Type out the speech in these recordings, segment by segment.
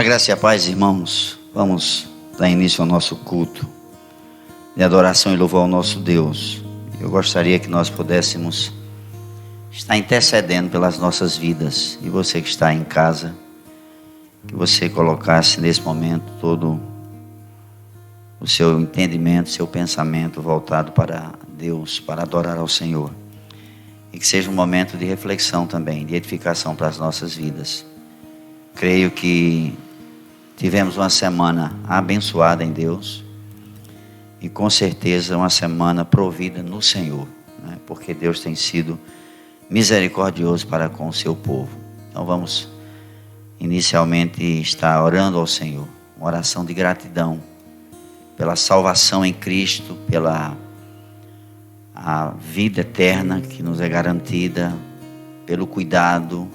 A graça e a paz, irmãos. Vamos dar início ao nosso culto de adoração e louvor ao nosso Deus. Eu gostaria que nós pudéssemos estar intercedendo pelas nossas vidas. E você que está em casa, que você colocasse nesse momento todo o seu entendimento, seu pensamento voltado para Deus, para adorar ao Senhor. E que seja um momento de reflexão também, de edificação para as nossas vidas. Creio que tivemos uma semana abençoada em Deus e com certeza uma semana provida no Senhor, né? Porque Deus tem sido misericordioso para com o seu povo. Então vamos inicialmente estar orando ao Senhor, uma oração de gratidão pela salvação em Cristo, pela a vida eterna que nos é garantida, pelo cuidado,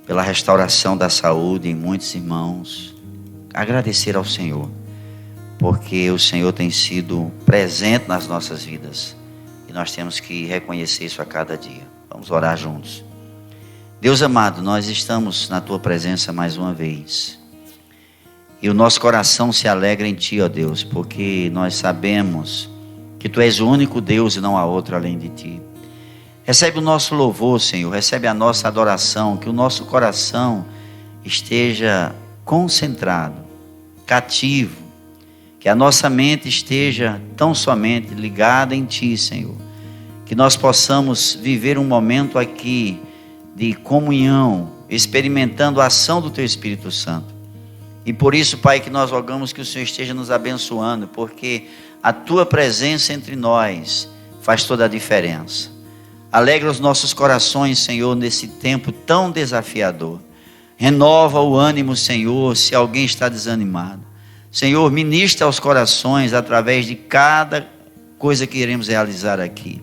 pela restauração da saúde em muitos irmãos. Agradecer ao Senhor, porque o Senhor tem sido presente nas nossas vidas e nós temos que reconhecer isso a cada dia. Vamos orar juntos. Deus amado, nós estamos na Tua presença mais uma vez e o nosso coração se alegra em Ti, ó Deus, porque nós sabemos que Tu és o único Deus e não há outro além de Ti. Recebe o nosso louvor, Senhor, recebe a nossa adoração, que o nosso coração esteja concentrado, cativo, que a nossa mente esteja tão somente ligada em Ti, Senhor, que nós possamos viver um momento aqui de comunhão, experimentando a ação do Teu Espírito Santo. E por isso, Pai, que nós rogamos que o Senhor esteja nos abençoando, porque a Tua presença entre nós faz toda a diferença. Alegra os nossos corações, Senhor, nesse tempo tão desafiador. Renova o ânimo, Senhor, se alguém está desanimado. Senhor, ministra aos corações através de cada coisa que iremos realizar aqui.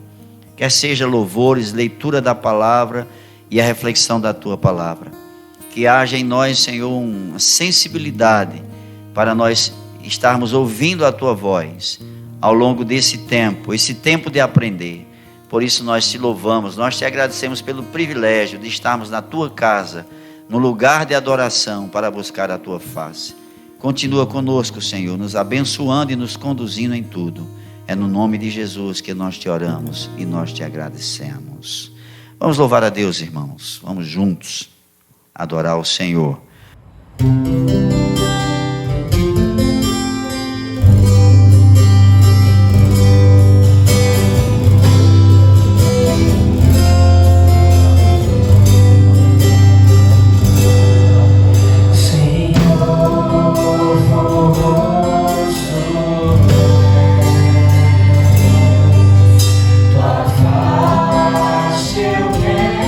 Quer seja louvores, leitura da palavra e a reflexão da Tua palavra. Que haja em nós, Senhor, uma sensibilidade para nós estarmos ouvindo a Tua voz ao longo desse tempo, esse tempo de aprender. Por isso nós Te louvamos, nós Te agradecemos pelo privilégio de estarmos na Tua casa, no lugar de adoração para buscar a Tua face. Continua conosco, Senhor, nos abençoando e nos conduzindo em tudo. É no nome de Jesus que nós Te oramos e nós Te agradecemos. Vamos louvar a Deus, irmãos. Vamos juntos adorar o Senhor. Quero ver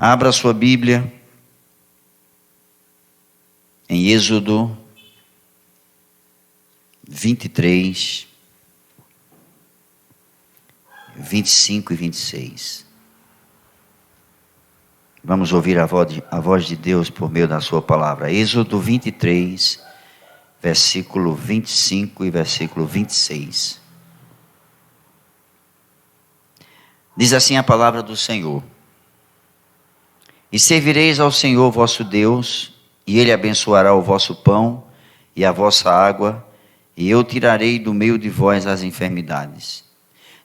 Abra sua Bíblia em Êxodo 23, 25 e 26. Vamos ouvir a voz de Deus por meio da sua palavra. Êxodo 23, versículo 25 e versículo 26. Diz assim a palavra do Senhor: E servireis ao Senhor vosso Deus, e Ele abençoará o vosso pão e a vossa água, e eu tirarei do meio de vós as enfermidades.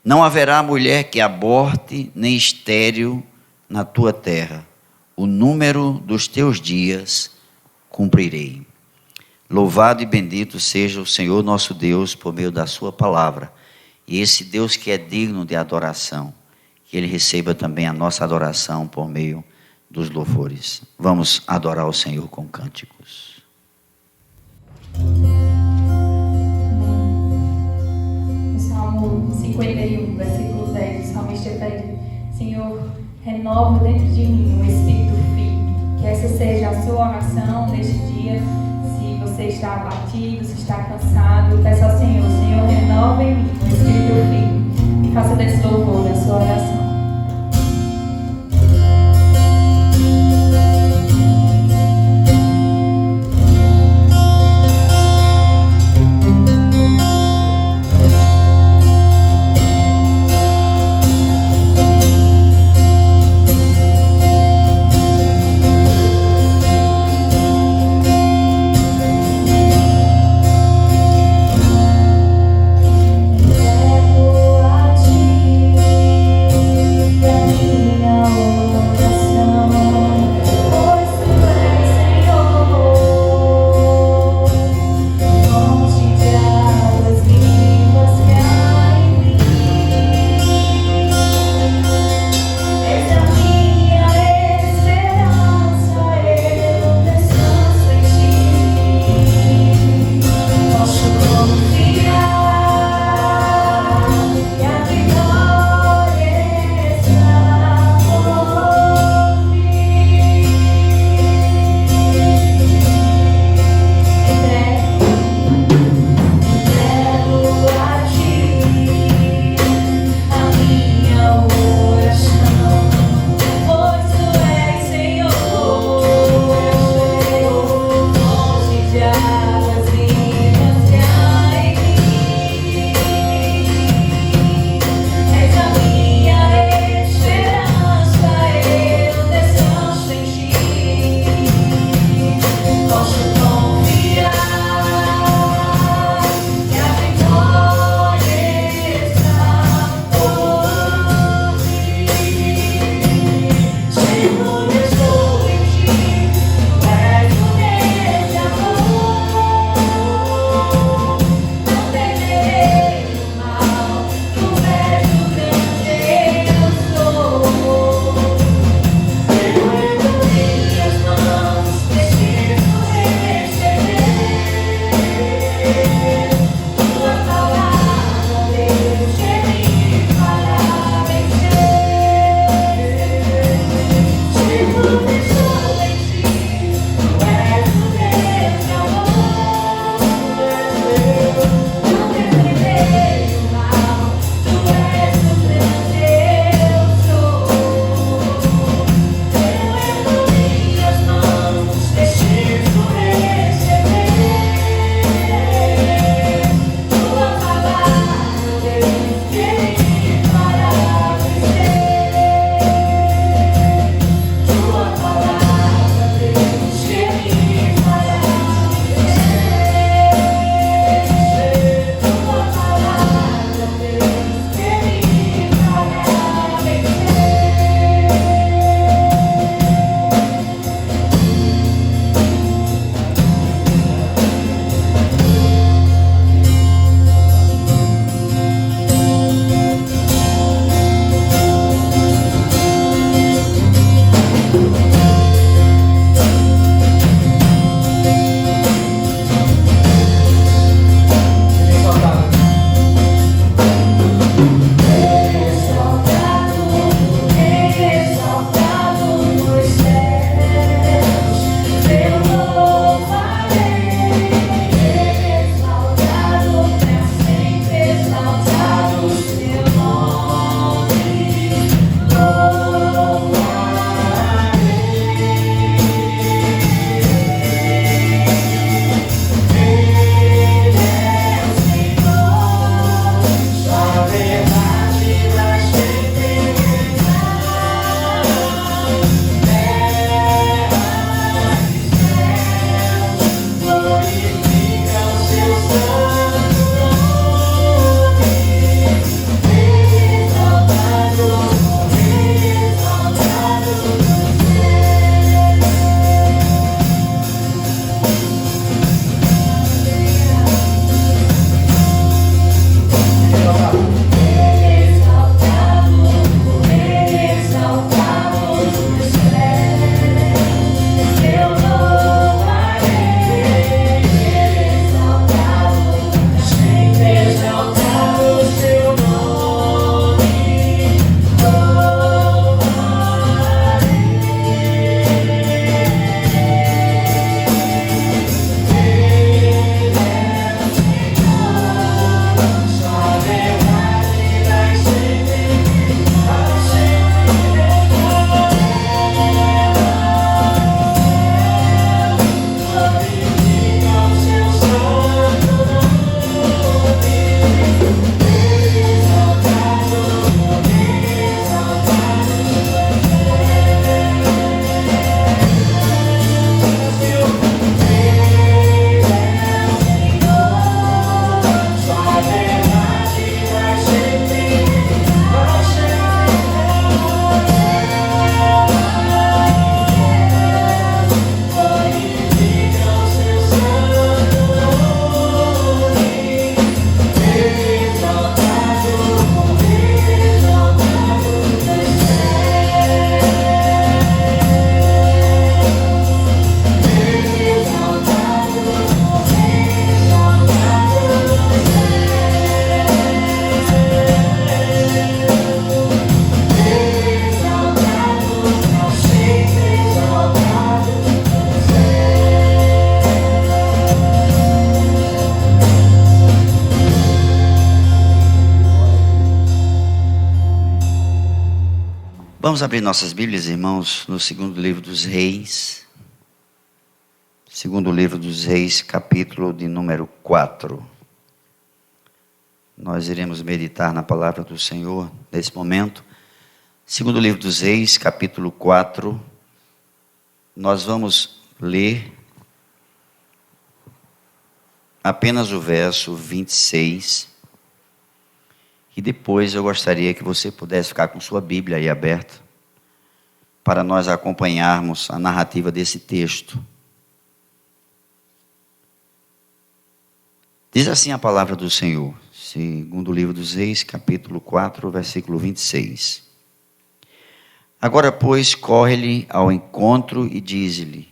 Não haverá mulher que aborte, nem estéril na tua terra. O número dos teus dias cumprirei. Louvado e bendito seja o Senhor nosso Deus por meio da sua palavra. E esse Deus que é digno de adoração, que Ele receba também a nossa adoração por meio dos louvores. Vamos adorar o Senhor com cânticos. No Salmo 51, versículo 10, o salmista pede: Senhor, renova dentro de mim um espírito firme. Que essa seja a sua oração neste dia. Se você está abatido, se está cansado, peça ao Senhor: Senhor, renova em mim um espírito firme. E faça desse louvor a sua oração. Entrego a ti Vamos abrir nossas Bíblias, irmãos, no segundo livro dos Reis. Segundo livro dos Reis, capítulo de número 4. Nós iremos meditar na palavra do Senhor nesse momento. Segundo livro dos Reis, capítulo 4. Nós vamos ler apenas o verso 26. E depois eu gostaria que você pudesse ficar com sua Bíblia aí aberta, para nós acompanharmos a narrativa desse texto. Diz assim a palavra do Senhor, segundo o livro dos Reis, capítulo 4, versículo 26. Agora, pois, corre-lhe ao encontro e diz-lhe: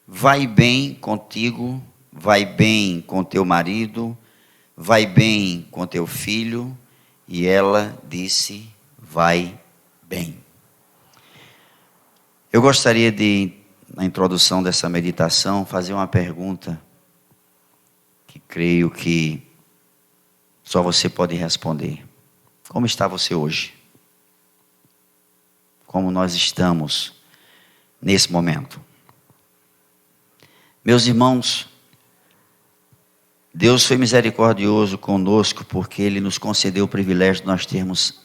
vai bem contigo, vai bem com teu marido, vai bem com teu filho. E ela disse: vai bem. Eu gostaria de, na introdução dessa meditação, fazer uma pergunta que creio que só você pode responder. Como está você hoje? Como nós estamos nesse momento? Meus irmãos, Deus foi misericordioso conosco porque Ele nos concedeu o privilégio de nós termos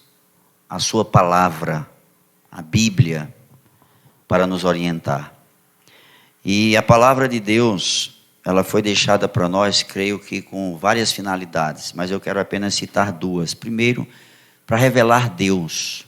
a Sua palavra, a Bíblia, para nos orientar. E a palavra de Deus, ela foi deixada para nós, creio que com várias finalidades, mas eu quero apenas citar duas. Primeiro, para revelar Deus.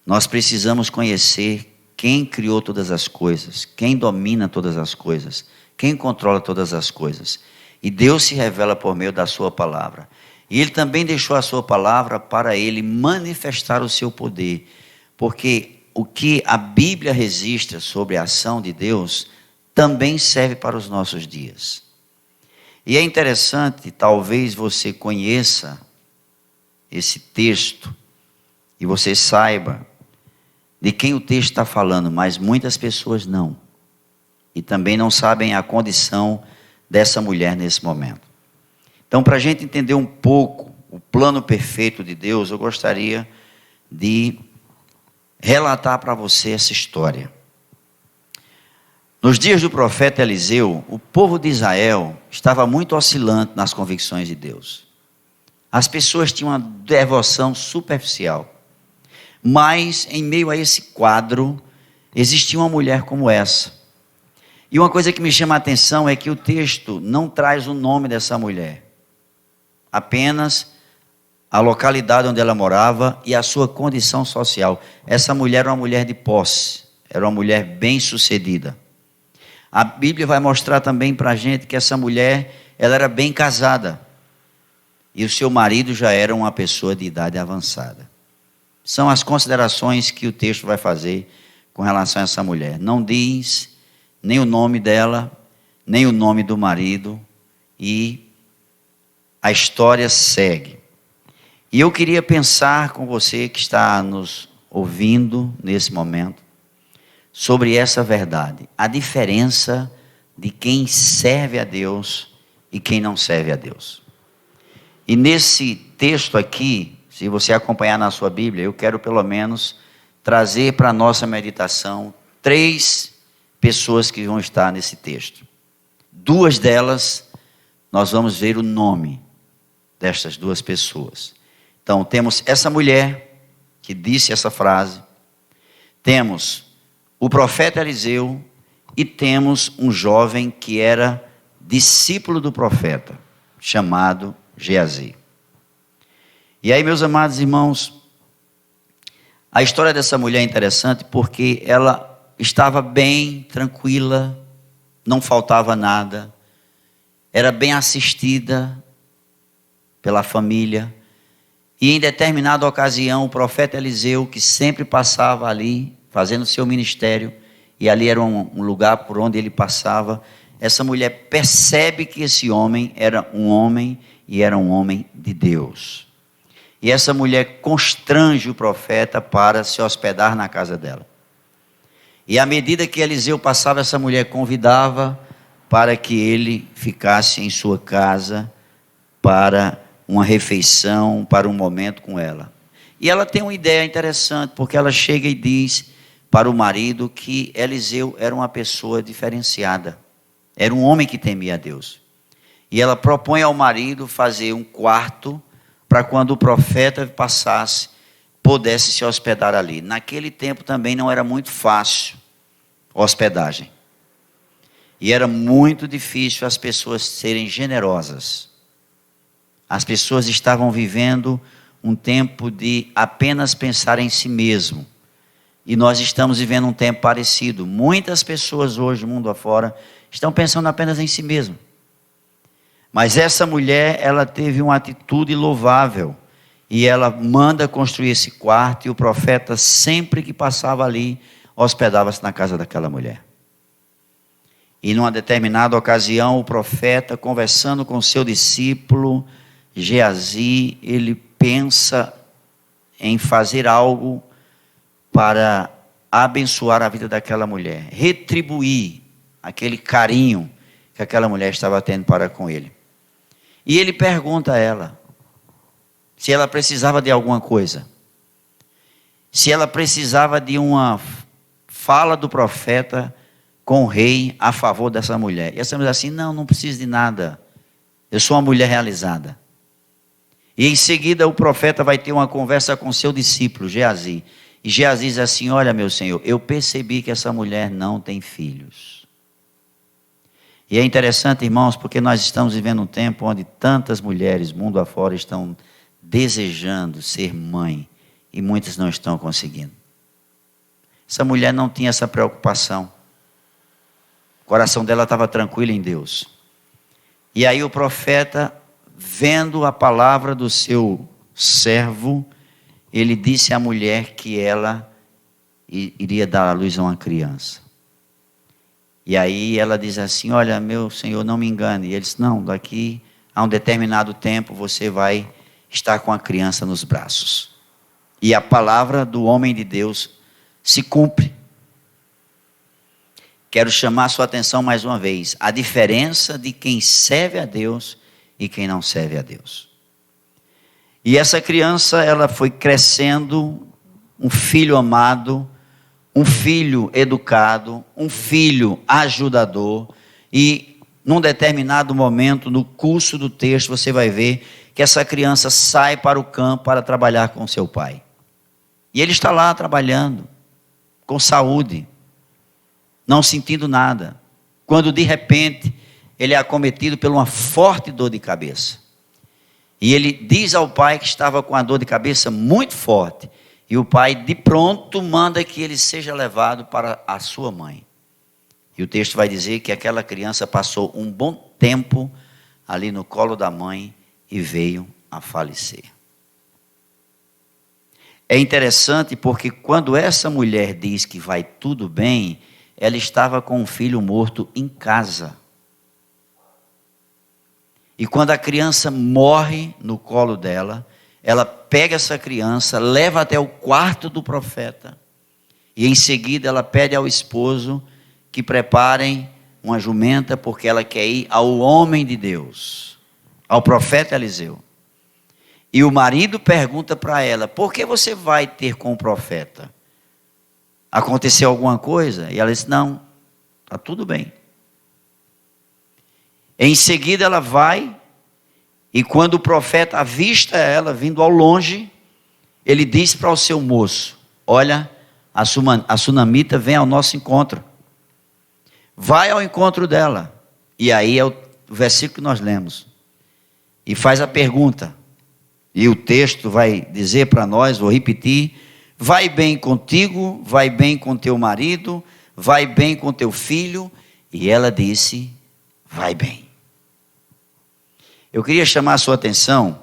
Nós precisamos conhecer quem criou todas as coisas, quem domina todas as coisas, quem controla todas as coisas. E Deus se revela por meio da sua palavra. E Ele também deixou a sua palavra para Ele manifestar o seu poder. Porque o que a Bíblia registra sobre a ação de Deus também serve para os nossos dias. E é interessante, talvez você conheça esse texto e você saiba de quem o texto está falando, mas muitas pessoas não. E também não sabem a condição dessa mulher nesse momento. Então, para a gente entender um pouco o plano perfeito de Deus, eu gostaria de relatar para você essa história. Nos dias do profeta Eliseu, o povo de Israel estava muito oscilante nas convicções de Deus. As pessoas tinham uma devoção superficial. Mas, em meio a esse quadro, existia uma mulher como essa. E uma coisa que me chama a atenção é que o texto não traz o nome dessa mulher. Apenas a localidade onde ela morava e a sua condição social. Essa mulher era uma mulher de posse. Era uma mulher bem-sucedida. A Bíblia vai mostrar também para a gente que essa mulher, ela era bem casada. E o seu marido já era uma pessoa de idade avançada. São as considerações que o texto vai fazer com relação a essa mulher. Não diz nem o nome dela, nem o nome do marido, e a história segue. E eu queria pensar com você que está nos ouvindo nesse momento, sobre essa verdade, a diferença de quem serve a Deus e quem não serve a Deus. E nesse texto aqui, se você acompanhar na sua Bíblia, eu quero pelo menos trazer para a nossa meditação 3 pessoas que vão estar nesse texto. 2 delas, nós vamos ver o nome destas 2 pessoas. Então, temos essa mulher que disse essa frase, temos o profeta Eliseu e temos um jovem que era discípulo do profeta, chamado Geazi. E aí, meus amados irmãos, a história dessa mulher é interessante porque ela estava bem, tranquila, não faltava nada, era bem assistida pela família. E em determinada ocasião, o profeta Eliseu, que sempre passava ali, fazendo seu ministério, e ali era um lugar por onde ele passava, essa mulher percebe que esse homem era um homem, e era um homem de Deus. E essa mulher constrange o profeta para se hospedar na casa dela. E à medida que Eliseu passava, essa mulher convidava para que ele ficasse em sua casa para uma refeição, para um momento com ela. E ela tem uma ideia interessante, porque ela chega e diz para o marido que Eliseu era uma pessoa diferenciada. Era um homem que temia a Deus. E ela propõe ao marido fazer um quarto para quando o profeta passasse, pudesse se hospedar ali. Naquele tempo também não era muito fácil a hospedagem. E era muito difícil as pessoas serem generosas. As pessoas estavam vivendo um tempo de apenas pensar em si mesmo. E nós estamos vivendo um tempo parecido. Muitas pessoas hoje, mundo afora, estão pensando apenas em si mesmo. Mas essa mulher, ela teve uma atitude louvável. E ela manda construir esse quarto. E o profeta, sempre que passava ali, hospedava-se na casa daquela mulher. E numa determinada ocasião, o profeta, conversando com seu discípulo, Geazi, ele pensa em fazer algo para abençoar a vida daquela mulher, retribuir aquele carinho que aquela mulher estava tendo para com ele. E ele pergunta a ela se ela precisava de alguma coisa, se ela precisava de uma fala do profeta com o rei a favor dessa mulher. E essa mulher diz assim: não preciso de nada, eu sou uma mulher realizada. E em seguida o profeta vai ter uma conversa com seu discípulo, Geazi. E Geazi diz assim: olha, meu senhor, eu percebi que essa mulher não tem filhos. E é interessante, irmãos, porque nós estamos vivendo um tempo onde tantas mulheres, mundo afora, estão desejando ser mãe. E muitas não estão conseguindo. Essa mulher não tinha essa preocupação. O coração dela estava tranquilo em Deus. E aí o profeta, vendo a palavra do seu servo, ele disse à mulher que ela iria dar à luz a uma criança. E aí ela diz assim: olha, meu senhor, não me engane. E ele disse: não, daqui a um determinado tempo você vai estar com a criança nos braços. E a palavra do homem de Deus se cumpre. Quero chamar a sua atenção mais uma vez. A diferença de quem serve a Deus e quem não serve a Deus. E essa criança, ela foi crescendo, um filho amado, um filho educado, um filho ajudador. E num determinado momento, no curso do texto, você vai ver que essa criança sai para o campo para trabalhar com seu pai. E ele está lá trabalhando, com saúde, não sentindo nada, quando de repente ele é acometido por uma forte dor de cabeça. E ele diz ao pai que estava com a dor de cabeça muito forte, e o pai de pronto manda que ele seja levado para a sua mãe. E o texto vai dizer que aquela criança passou um bom tempo ali no colo da mãe e veio a falecer. É interessante porque quando essa mulher diz que vai tudo bem, ela estava com um filho morto em casa. E quando a criança morre no colo dela, ela pega essa criança, leva até o quarto do profeta. E em seguida ela pede ao esposo que preparem uma jumenta, porque ela quer ir ao homem de Deus, ao profeta Eliseu. E o marido pergunta para ela: por que você vai ter com o profeta? Aconteceu alguma coisa? E ela diz: não, está tudo bem. Em seguida ela vai, e quando o profeta avista ela vindo ao longe, ele diz para o seu moço: olha, a sunamita vem ao nosso encontro. Vai ao encontro dela. E aí é o versículo que nós lemos. E faz a pergunta. E o texto vai dizer para nós, vou repetir: vai bem contigo, vai bem com teu marido, vai bem com teu filho. E ela disse: vai bem. Eu queria chamar a sua atenção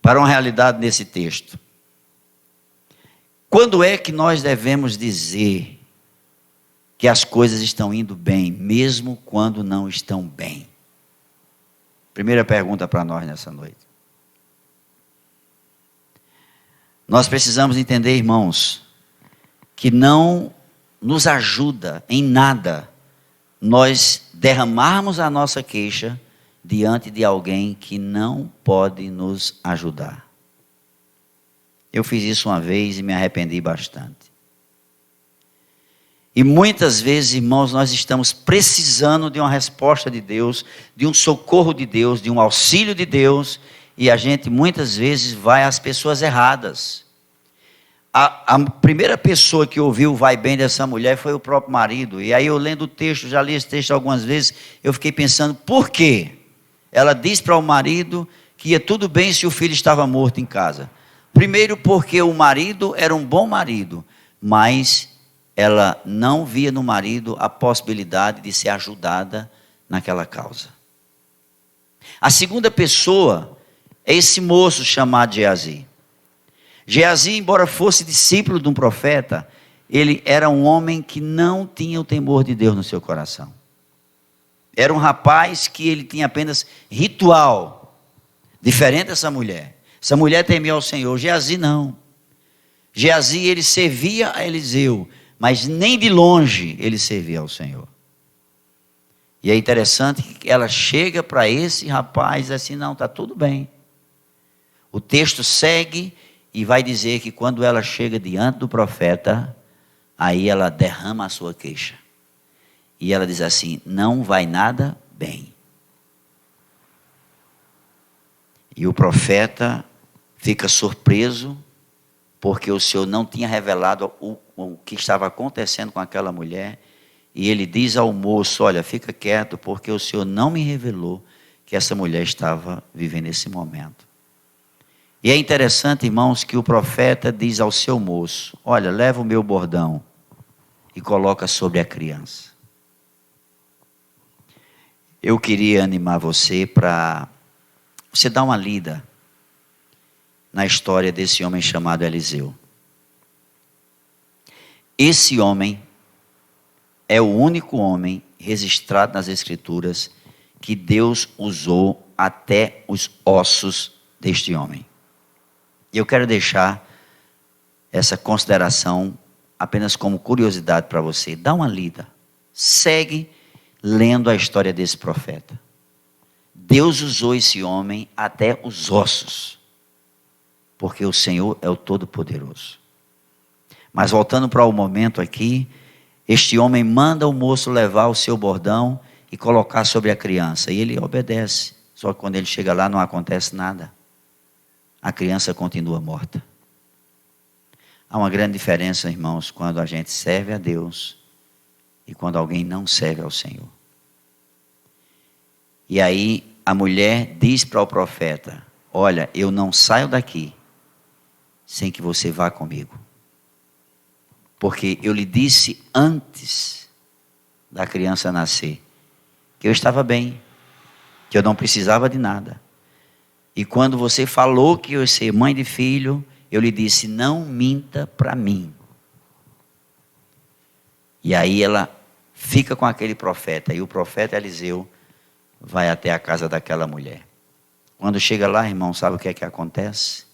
para uma realidade nesse texto. Quando é que nós devemos dizer que as coisas estão indo bem, mesmo quando não estão bem? Primeira pergunta para nós nessa noite. Nós precisamos entender, irmãos, que não nos ajuda em nada nós derramarmos a nossa queixa diante de alguém que não pode nos ajudar. Eu fiz isso uma vez e me arrependi bastante. E muitas vezes, irmãos, nós estamos precisando de uma resposta de Deus, de um socorro de Deus, de um auxílio de Deus, e a gente muitas vezes vai às pessoas erradas. A primeira pessoa que ouviu o vai bem dessa mulher foi o próprio marido. E aí eu lendo o texto, já li esse texto algumas vezes, eu fiquei pensando, por quê? Ela disse para o marido que ia tudo bem se o filho estava morto em casa. Primeiro porque o marido era um bom marido, mas ela não via no marido a possibilidade de ser ajudada naquela causa. A segunda pessoa é esse moço chamado Geazi. Geazi, embora fosse discípulo de um profeta, ele era um homem que não tinha o temor de Deus no seu coração. Era um rapaz que ele tinha apenas ritual, diferente dessa mulher. Essa mulher temia ao Senhor, Geazi não. Geazi, ele servia a Eliseu, mas nem de longe ele servia ao Senhor. E é interessante que ela chega para esse rapaz e diz assim, não, está tudo bem. O texto segue e vai dizer que quando ela chega diante do profeta, aí ela derrama a sua queixa. E ela diz assim, não vai nada bem. E o profeta fica surpreso, porque o Senhor não tinha revelado o que estava acontecendo com aquela mulher. E ele diz ao moço, olha, fica quieto, porque o Senhor não me revelou que essa mulher estava vivendo esse momento. E é interessante, irmãos, que o profeta diz ao seu moço, olha, leva o meu bordão e coloca sobre a criança. Eu queria animar você para você dar uma lida na história desse homem chamado Eliseu. Esse homem é o único homem registrado nas Escrituras que Deus usou até os ossos deste homem. E eu quero deixar essa consideração apenas como curiosidade para você. Dá uma lida. Segue lendo a história desse profeta. Deus usou esse homem até os ossos, porque o Senhor é o Todo-Poderoso. Mas voltando para o momento aqui, este homem manda o moço levar o seu bordão e colocar sobre a criança. E ele obedece. Só que quando ele chega lá não acontece nada. A criança continua morta. Há uma grande diferença, irmãos, quando a gente serve a Deus e quando alguém não serve ao Senhor. E aí a mulher diz para o profeta, olha, eu não saio daqui sem que você vá comigo. Porque eu lhe disse antes da criança nascer que eu estava bem, que eu não precisava de nada. E quando você falou que eu ia ser mãe de filho, eu lhe disse, não minta para mim. E aí ela fica com aquele profeta, e o profeta Eliseu vai até a casa daquela mulher. Quando chega lá, irmão, sabe o que é que acontece?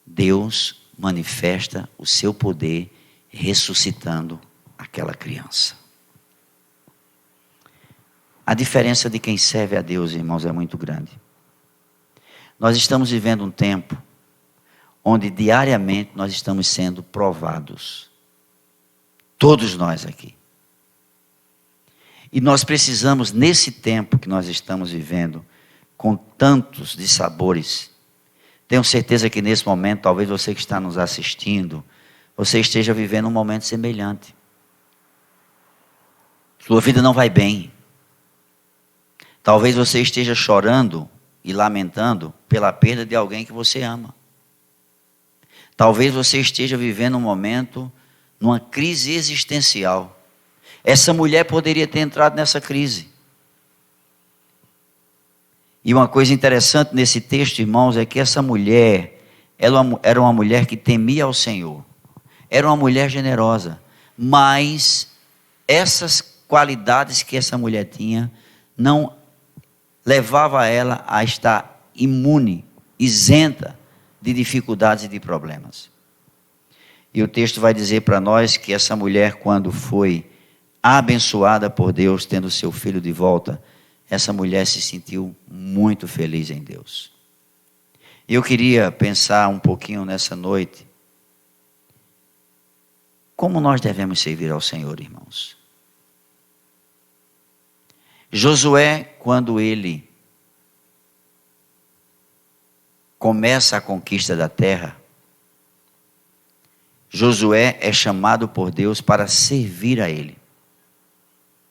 Deus manifesta o seu poder ressuscitando aquela criança. A diferença de quem serve a Deus, irmãos, é muito grande. Nós estamos vivendo um tempo onde diariamente nós estamos sendo provados. Todos nós aqui. E nós precisamos, nesse tempo que nós estamos vivendo, com tantos dissabores, tenho certeza que nesse momento, talvez você que está nos assistindo, você esteja vivendo um momento semelhante. Sua vida não vai bem. Talvez você esteja chorando e lamentando pela perda de alguém que você ama. Talvez você esteja vivendo um momento, numa crise existencial. Essa mulher poderia ter entrado nessa crise. E uma coisa interessante nesse texto, irmãos, é que essa mulher, ela era uma mulher que temia ao Senhor. Era uma mulher generosa. Mas essas qualidades que essa mulher tinha, não levava ela a estar imune, isenta de dificuldades e de problemas. E o texto vai dizer para nós que essa mulher, quando foi abençoada por Deus, tendo seu filho de volta, essa mulher se sentiu muito feliz em Deus. Eu queria pensar um pouquinho nessa noite, como nós devemos servir ao Senhor, irmãos. Josué, quando ele começa a conquista da terra, Josué é chamado por Deus para servir a ele.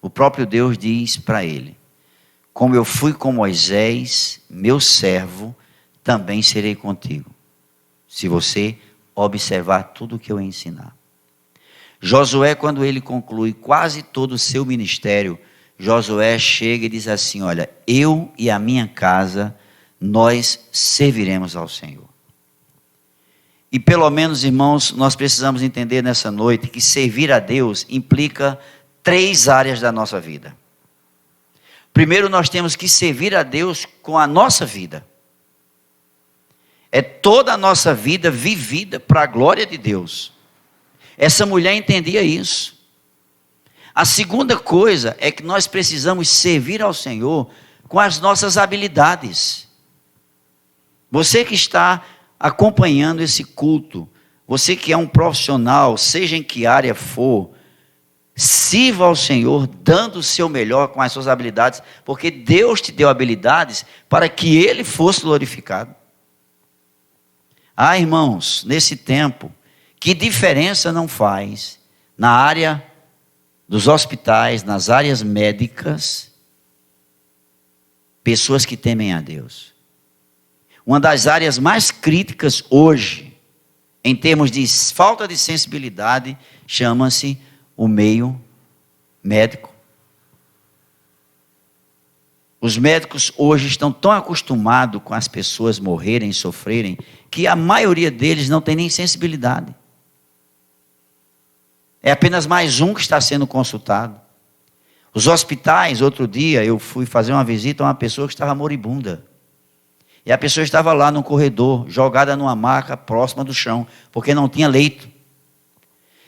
O próprio Deus diz para ele: como eu fui com Moisés, meu servo, também serei contigo, se você observar tudo o que eu ensinar. Josué, quando ele conclui quase todo o seu ministério, Josué chega e diz assim: olha, eu e a minha casa, nós serviremos ao Senhor. E pelo menos, irmãos, nós precisamos entender nessa noite que servir a Deus implica 3 áreas da nossa vida. Primeiro, nós temos que servir a Deus com a nossa vida. É toda a nossa vida vivida para a glória de Deus. Essa mulher entendia isso. A segunda coisa é que nós precisamos servir ao Senhor com as nossas habilidades. Você que está acompanhando esse culto, você que é um profissional, seja em que área for, sirva ao Senhor dando o seu melhor com as suas habilidades, porque Deus te deu habilidades para que Ele fosse glorificado. Ah, irmãos, nesse tempo, que diferença não faz na área dos hospitais, nas áreas médicas, pessoas que temem a Deus. Uma das áreas mais críticas hoje, em termos de falta de sensibilidade, chama-se o meio médico. Os médicos hoje estão tão acostumados com as pessoas morrerem, sofrerem, que a maioria deles não tem nem sensibilidade. É apenas mais um que está sendo consultado. Os hospitais, outro dia eu fui fazer uma visita a uma pessoa que estava moribunda. E a pessoa estava lá no corredor, jogada numa maca próxima do chão, porque não tinha leito.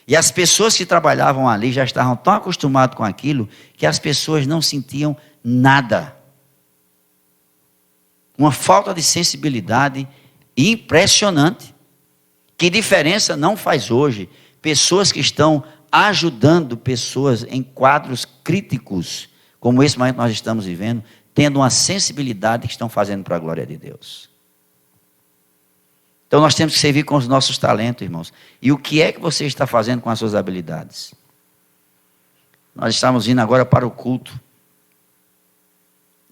E as pessoas que trabalhavam ali já estavam tão acostumadas com aquilo, que as pessoas não sentiam nada. Uma falta de sensibilidade impressionante. Que diferença não faz hoje pessoas que estão ajudando pessoas em quadros críticos, como esse momento que nós estamos vivendo, tendo uma sensibilidade que estão fazendo para a glória de Deus. Então nós temos que servir com os nossos talentos, irmãos. E o que é que você está fazendo com as suas habilidades? Nós estamos indo agora para o culto.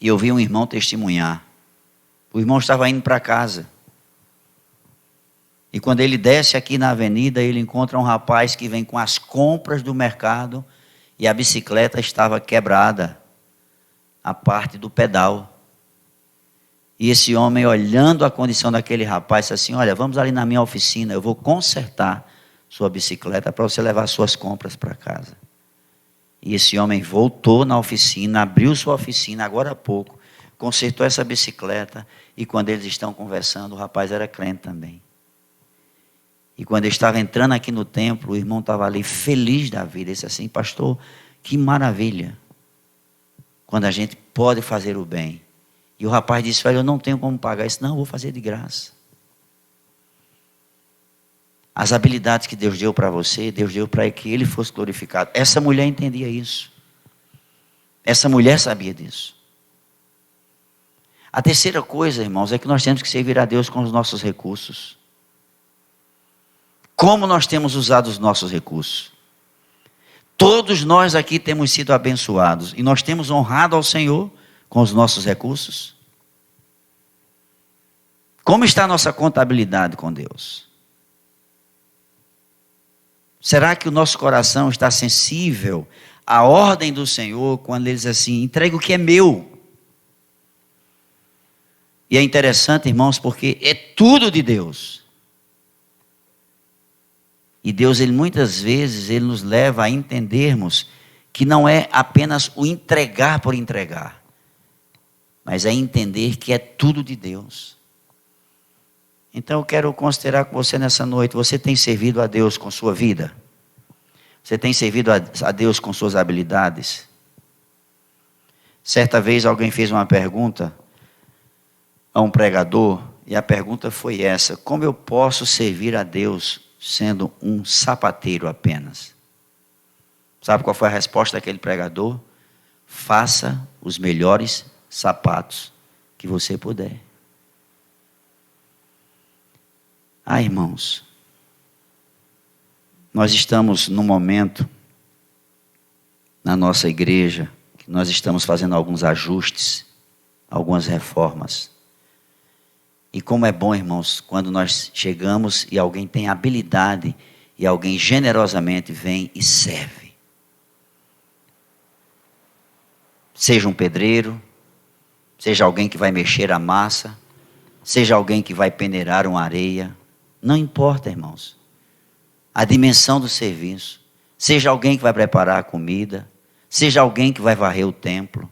E eu vi um irmão testemunhar. O irmão estava indo para casa. E quando ele desce aqui na avenida, ele encontra um rapaz que vem com as compras do mercado e a bicicleta estava quebrada, a parte do pedal. E esse homem, olhando a condição daquele rapaz, disse assim: olha, vamos ali na minha oficina, eu vou consertar sua bicicleta para você levar suas compras para casa. E esse homem voltou na oficina, abriu sua oficina agora há pouco, consertou essa bicicleta, e quando eles estão conversando, o rapaz era crente também. E quando ele estava entrando aqui no templo, o irmão estava ali feliz da vida. Ele disse assim: pastor, que maravilha quando a gente pode fazer o bem. E o rapaz disse: olha, eu não tenho como pagar isso. Não, eu vou fazer de graça. As habilidades que Deus deu para você, Deus deu para que Ele fosse glorificado. Essa mulher entendia isso. Essa mulher sabia disso. A terceira coisa, irmãos, é que nós temos que servir a Deus com os nossos recursos. Como nós temos usado os nossos recursos? Todos nós aqui temos sido abençoados e nós temos honrado ao Senhor com os nossos recursos. Como está a nossa contabilidade com Deus? Será que o nosso coração está sensível à ordem do Senhor quando Ele diz assim: entregue o que é meu? E é interessante, irmãos, porque é tudo de Deus. E Deus, Ele muitas vezes, Ele nos leva a entendermos que não é apenas o entregar por entregar, mas é entender que é tudo de Deus. Então eu quero considerar com você nessa noite: você tem servido a Deus com sua vida? Você tem servido a Deus com suas habilidades? Certa vez alguém fez uma pergunta a um pregador, E a pergunta foi essa: como eu posso servir a Deus sendo um sapateiro apenas? Sabe qual foi a resposta daquele pregador? Faça os melhores sapatos que você puder. Ah, irmãos, nós estamos num momento na nossa igreja que nós estamos fazendo alguns ajustes, algumas reformas. E como é bom, irmãos, quando nós chegamos e alguém tem habilidade e alguém generosamente vem e serve. Seja um pedreiro, seja alguém que vai mexer a massa, seja alguém que vai peneirar uma areia, não importa, irmãos, a dimensão do serviço. Seja alguém que vai preparar a comida, seja alguém que vai varrer o templo.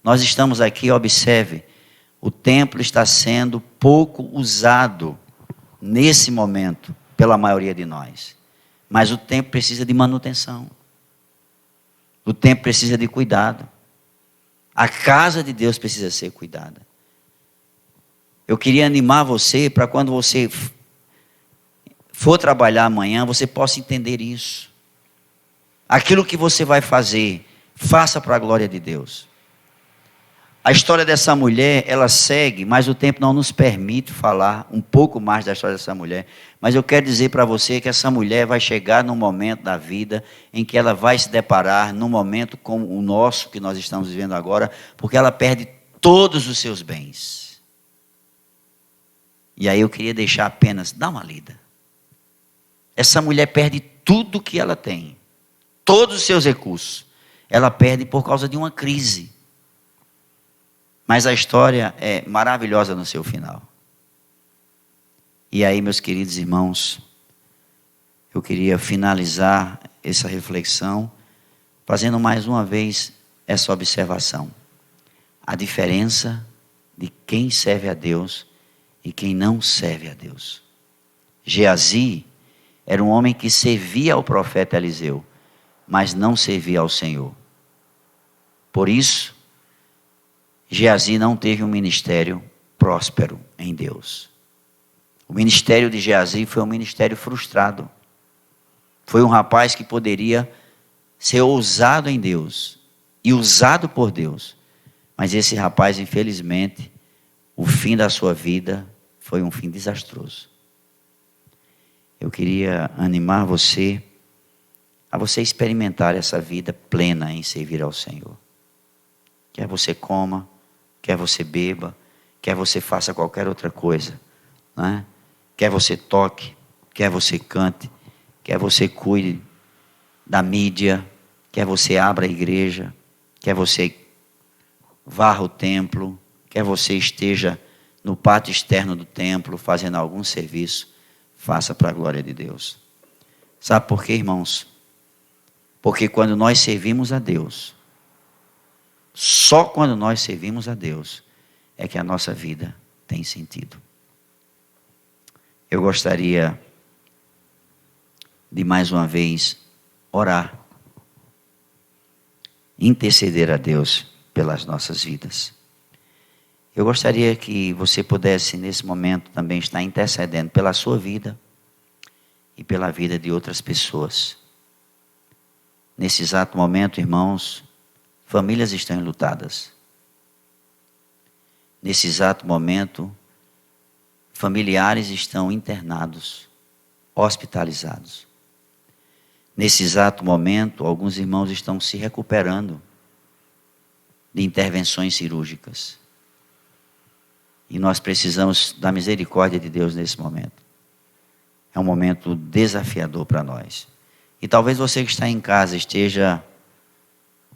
Nós estamos aqui, observe, o templo está sendo pouco usado nesse momento pela maioria de nós. Mas o templo precisa de manutenção. O templo precisa de cuidado. A casa de Deus precisa ser cuidada. Eu queria animar você para quando você for trabalhar amanhã, você possa entender isso. Aquilo que você vai fazer, faça para a glória de Deus. A história dessa mulher, ela segue, mas o tempo não nos permite falar um pouco mais da história dessa mulher. Mas eu quero dizer para você que essa mulher vai chegar num momento da vida em que ela vai se deparar num momento como o nosso, que nós estamos vivendo agora, porque ela perde todos os seus bens. E aí eu queria deixar apenas, dá uma lida. Essa mulher perde tudo que ela tem, todos os seus recursos. Ela perde por causa de uma crise. Mas a história é maravilhosa no seu final. E aí, meus queridos irmãos, eu queria finalizar essa reflexão fazendo mais uma vez essa observação. A diferença de quem serve a Deus e quem não serve a Deus. Geazi era um homem que servia ao profeta Eliseu, mas não servia ao Senhor. Por isso, Geazi não teve um ministério próspero em Deus. O ministério de Geazi foi um ministério frustrado. Foi um rapaz que poderia ser ousado em Deus e usado por Deus. Mas esse rapaz, infelizmente, o fim da sua vida foi um fim desastroso. Eu queria animar você a você experimentar essa vida plena em servir ao Senhor. Quer você coma, quer você beba, quer você faça qualquer outra coisa, não é? Quer você toque, quer você cante, quer você cuide da mídia, quer você abra a igreja, quer você varra o templo, quer você esteja no pátio externo do templo fazendo algum serviço, faça para a glória de Deus. Sabe por quê, irmãos? Porque quando nós servimos a Deus, só quando nós servimos a Deus é que a nossa vida tem sentido. Eu gostaria de mais uma vez orar, interceder a Deus pelas nossas vidas. Eu gostaria que você pudesse nesse momento também estar intercedendo pela sua vida e pela vida de outras pessoas. Nesse exato momento, irmãos, famílias estão enlutadas. Nesse exato momento, familiares estão internados, hospitalizados. Nesse exato momento, alguns irmãos estão se recuperando de intervenções cirúrgicas. E nós precisamos da misericórdia de Deus nesse momento. É um momento desafiador para nós. E talvez você que está em casa esteja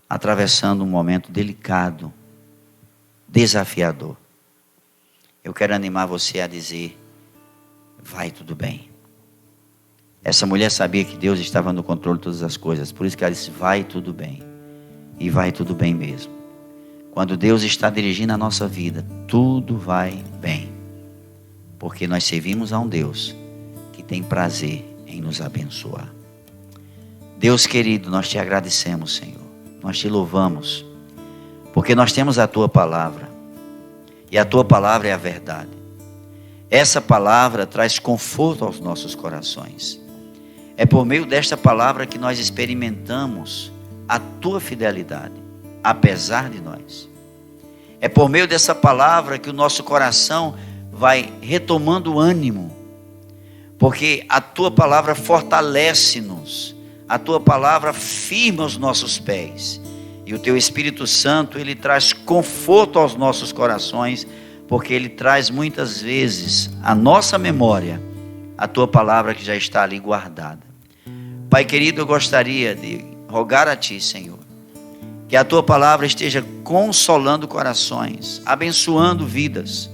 atravessando um momento delicado, desafiador. Eu quero animar você a dizer, vai tudo bem. Essa mulher sabia que Deus estava no controle de todas as coisas, por isso que ela disse, vai tudo bem. E vai tudo bem mesmo. Quando Deus está dirigindo a nossa vida, tudo vai bem. Porque nós servimos a um Deus que tem prazer em nos abençoar. Deus querido, nós te agradecemos, Senhor. Nós te louvamos, porque nós temos a Tua palavra, e a Tua palavra é a verdade. Essa palavra traz conforto aos nossos corações. É por meio desta palavra que nós experimentamos a tua fidelidade, apesar de nós. É por meio dessa palavra que o nosso coração vai retomando o ânimo, porque a tua palavra fortalece-nos, a tua palavra firma os nossos pés, e o teu Espírito Santo, ele traz conforto aos nossos corações, porque ele traz muitas vezes à nossa memória a tua palavra que já está ali guardada. Pai querido, eu gostaria de rogar a ti, Senhor, que a tua palavra esteja consolando corações, abençoando vidas,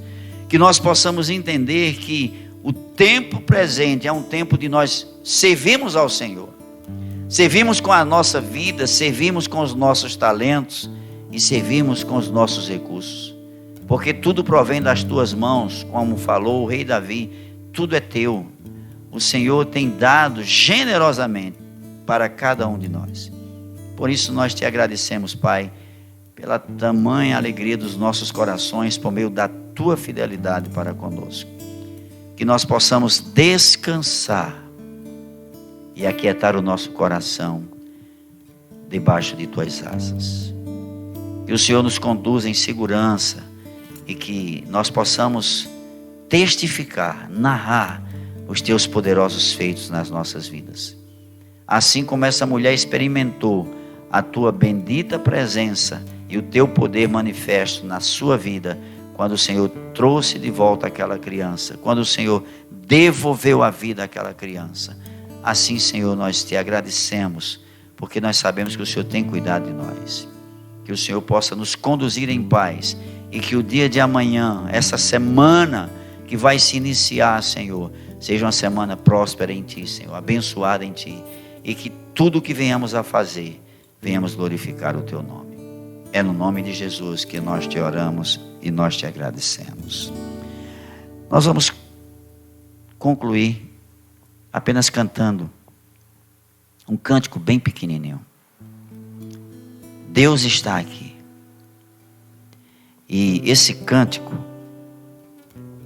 que nós possamos entender que o tempo presente é um tempo de nós servirmos ao Senhor, servimos com a nossa vida, servimos com os nossos talentos e servimos com os nossos recursos, porque tudo provém das tuas mãos, como falou o rei Davi, tudo é teu. O Senhor tem dado generosamente para cada um de nós. Por isso nós te agradecemos, Pai, pela tamanha alegria dos nossos corações, por meio da tua fidelidade para conosco. Que nós possamos descansar e aquietar o nosso coração debaixo de tuas asas. Que o Senhor nos conduza em segurança e que nós possamos testificar, narrar os teus poderosos feitos nas nossas vidas. Assim como essa mulher experimentou a tua bendita presença e o teu poder manifesto na sua vida, quando o Senhor trouxe de volta aquela criança, quando o Senhor devolveu a vida àquela criança. Assim, Senhor, nós te agradecemos, porque nós sabemos que o Senhor tem cuidado de nós. Que o Senhor possa nos conduzir em paz e que o dia de amanhã, essa semana que vai se iniciar, Senhor, seja uma semana próspera em Ti, Senhor, abençoada em Ti, e que tudo que venhamos a fazer, venhamos glorificar o Teu nome. É no nome de Jesus que nós te oramos e nós te agradecemos. Nós vamos concluir apenas cantando um cântico bem pequenininho. Deus está aqui. E esse cântico,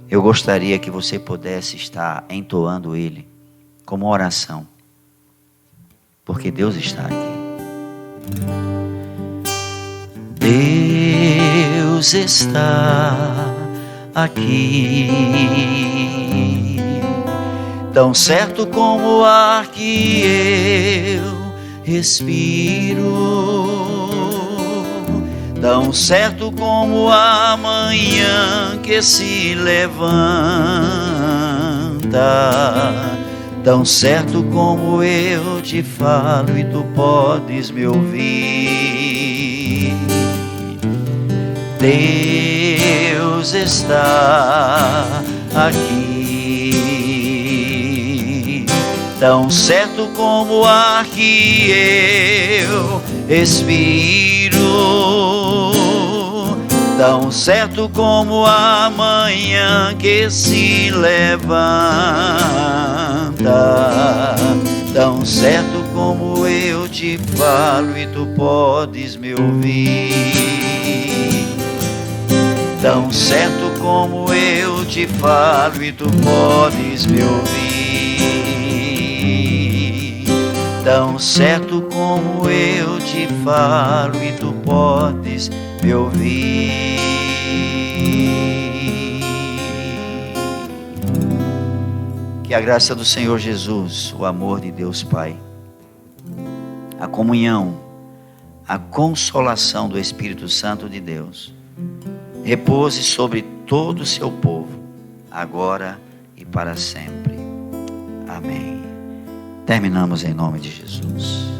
eu gostaria que você pudesse estar entoando ele como oração, porque Deus está aqui. Deus está aqui, tão certo como o ar que eu respiro, tão certo como a manhã que se levanta, tão certo como eu te falo e tu podes me ouvir. Deus está aqui, tão certo como o ar que eu respiro, tão certo como a manhã que se levanta, tão certo como eu te falo e tu podes me ouvir. Tão certo como eu te falo e tu podes me ouvir. Tão certo como eu te falo e tu podes me ouvir. Que a graça do Senhor Jesus, o amor de Deus Pai, a comunhão, a consolação do Espírito Santo de Deus repouse sobre todo o seu povo, agora e para sempre. Amém. Terminamos em nome de Jesus.